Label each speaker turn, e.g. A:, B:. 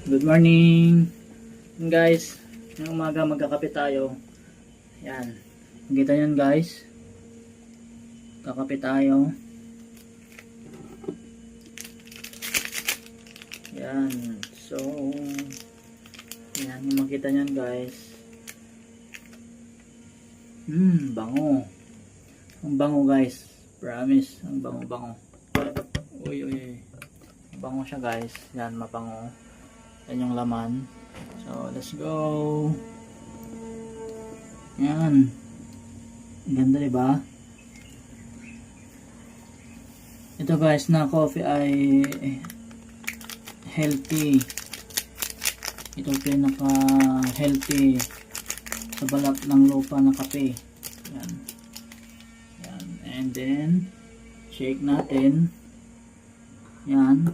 A: Good morning guys. Ngayong umaga magkakape tayo. Yan. Nakita nyo guys. Kakape tayo. Yan. So, yan yung makita nyo guys. Bango. Ang bango guys. Promise. Ang bango. Uy. Bango siya guys. Yan, mabango. Yan yung laman. So, let's go. Yan. Ganda diba? Ito guys na coffee ay healthy. Ito pinaka healthy sa balat ng lupa na kape. Yan. Yan. And then shake natin. Yan.